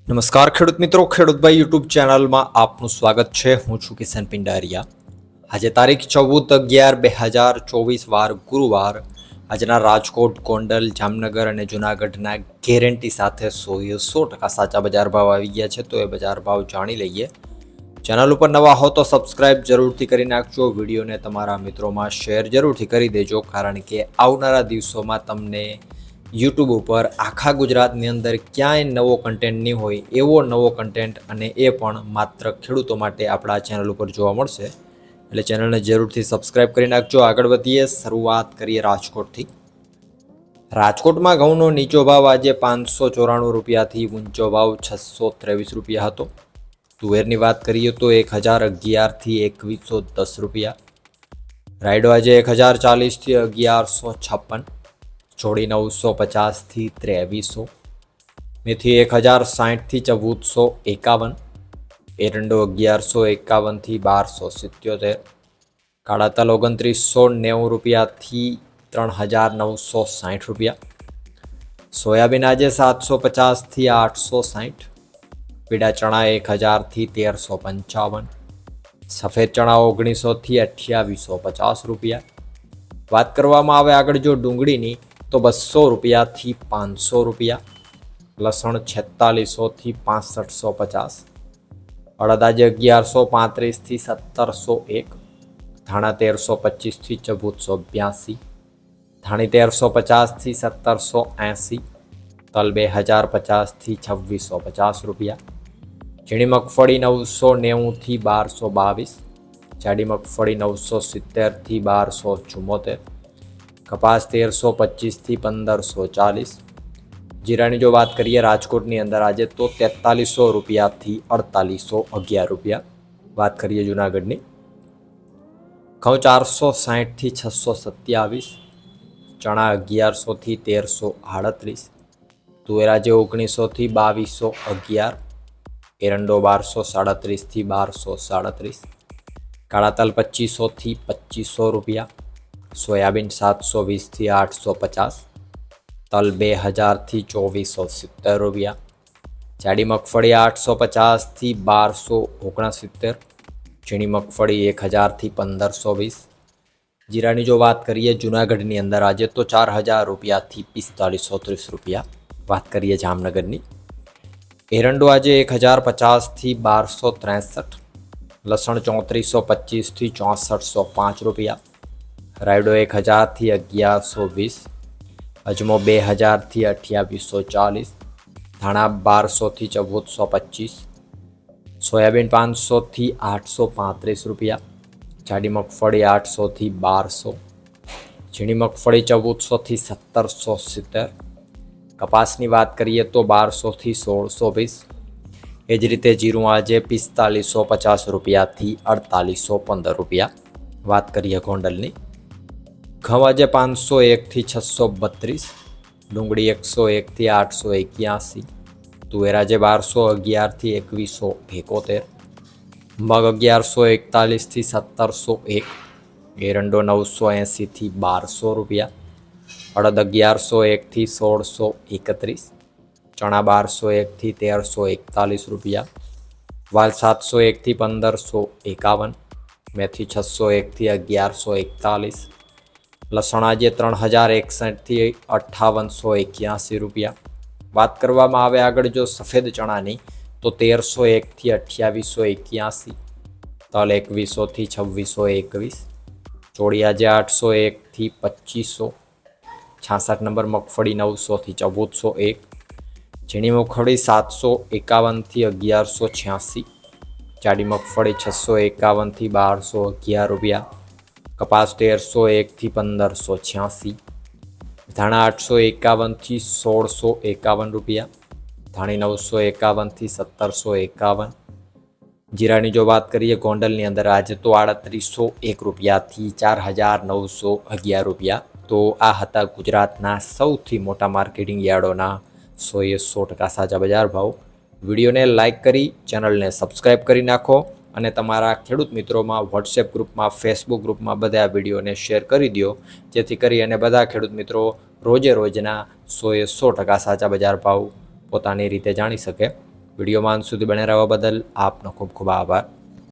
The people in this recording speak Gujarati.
નમસ્કાર ખેડૂત મિત્રો, ખેડૂતભાઈ યુટ્યુબ ચેનલમાં આપનું સ્વાગત છે. હું છું કિશન પિંડારિયા. આજે તારીખ 14/11/2024 વાર ગુરુવાર. આજના રાજકોટ, ગોંડલ, જામનગર અને જૂનાગઢના ગેરંટી સાથે 100% સાચા બજાર ભાવ આવી ગયા છે. તો એ બજાર ભાવ જાણી લઈએ. ચેનલ ઉપર નવા હો તો સબસ્ક્રાઇબ જરૂરથી કરી નાખજો. વિડીયોને તમારા મિત્રોમાં શેર જરૂરથી કરી દેજો, કારણ કે આવનારા દિવસોમાં તમને યુટ્યુબ ઉપર આખા ગુજરાતની અંદર ક્યાંય નવો કન્ટેન્ટ નહીં હોય એવો નવો કન્ટેન્ટ, અને એ પણ માત્ર ખેડૂતો માટે આપણા ચેનલ ઉપર જોવા મળશે. એટલે ચેનલને જરૂરથી સબસ્ક્રાઇબ કરી નાખજો. આગળ વધીએ, શરૂઆત કરીએ રાજકોટથી. રાજકોટમાં ઘઉંનો નીચો ભાવ આજે 594 રૂપિયાથી ઊંચો ભાવ 623 રૂપિયા હતો. તુવેરની વાત કરીએ તો 1011થી 2110 રૂપિયા. રાયડો આજે 1040થી 1156. જોડી 950થી 2300. મેથી 1060થી 1451. એરંડો 1151થી 1277. કાળા તલ 2990 રૂપિયાથી 3960 રૂપિયા. સોયાબીન આજે 750થી 860. પીળા ચણા 1000થી 1355. સફેદ ચણા 1900થી 2850 રૂપિયા. વાત કરવામાં આવે આગળ જો ડુંગળીની, તો 200 રૂપિયાથી 500 રૂપિયા. લસણ 4600થી 6550. અડદ આજે 1135થી 1701. ધાણા 1325થી 1482. ધાણી 1350થી 1780. તલ 2050થી 2650 રૂપિયા. ઝીણી મગફળી 990થી 1222. જાડી મગફળી 970થી 1274. કપાસ 1325થી 1540. જીરાની જો વાત કરીએ રાજકોટની અંદર આજે તો 4300 રૂપિયાથી 4811 રૂપિયા. વાત કરીએ જૂનાગઢની, ઘઉં 460થી 627. ચણા 1100થી 1338. તુવેર આજે 1900થી 2211. એરંડો 1237થી 1237. કાળા તલ 2500થી 2500 રૂપિયા. સોયાબીન 720થી 850. તલ 2000થી 2470 રૂપિયા. જાડી મગફળી 850થી 1269. ઝીણી મગફળી 1000થી 1520. જીરાની જો વાત કરીએ જૂનાગઢની અંદર આજે તો 4000 રૂપિયાથી 4530 રૂપિયા. વાત કરીએ જામનગરની, એરંડો આજે 1050થી 1263. લસણ 3425થી 6405 રૂપિયા. રાયડો 1000થી 1120. અજમો 2000થી 2840. ધાણા 1200થી 1425. સોયાબીન 500થી 835 રૂપિયા. જાડી મગફળી 800થી 1200. ઝીણી મગફળી 1400થી 1770. કપાસની વાત કરીએ તો 1200થી 1620. એ જ રીતે જીરું આજે 4550 રૂપિયાથી 4815 રૂપિયા. વાત કરીએ ગોંડલની, ઘઉં આજે 501થી 632. ડુંગળી 101થી 881. તુવેર આજે 1211થી 2171. મગ 1141થી 1701. એરંડો 980થી 1200 રૂપિયા. અડદ 1101થી 1631. ચણા 1201થી 1341 રૂપિયા. વાલ 701થી 1551. મેથી 601થી 1141. લસણ આજે 3061થી 5881 રૂપિયા. વાત કરવામાં આવે આગળ જો સફેદ ચણાની, તો 1301થી 2881. તલ 2100થી 2621. ચોળી આજે 801થી 2500. 66 નંબર મગફળી 900થી 1401. ઝીણી મગફળી 751થી 1186. જાડી મગફળી 651થી 1211 રૂપિયા. કપાસ 1301થી 1586. ધાણા 851થી 1651 રૂપિયા. ધાણી 951થી 1751. જીરાની જો વાત કરીએ ગોંડલની અંદર આજે તો 3801 રૂપિયાથી 4911 રૂપિયા. તો આ હતા ગુજરાતના સૌથી મોટા માર્કેટિંગ યાર્ડોના 100% સાચા બજાર ભાવ. વિડીયોને લાઇક કરી ચેનલને સબસ્ક્રાઈબ કરી નાખો, અને તમારા ખેડૂત મિત્રોમાં વોટ્સએપ ગ્રુપમાં, ફેસબુક ગ્રુપમાં બધા વિડીયોને શેર કરી દો, જેથી કરી અને બધા ખેડૂત મિત્રો રોજે રોજના 100% સાચા બજાર ભાવ પોતાની રીતે જાણી શકે. વિડીયોમાં અંત સુધી બને રહેવા બદલ આપનો ખૂબ ખૂબ આભાર.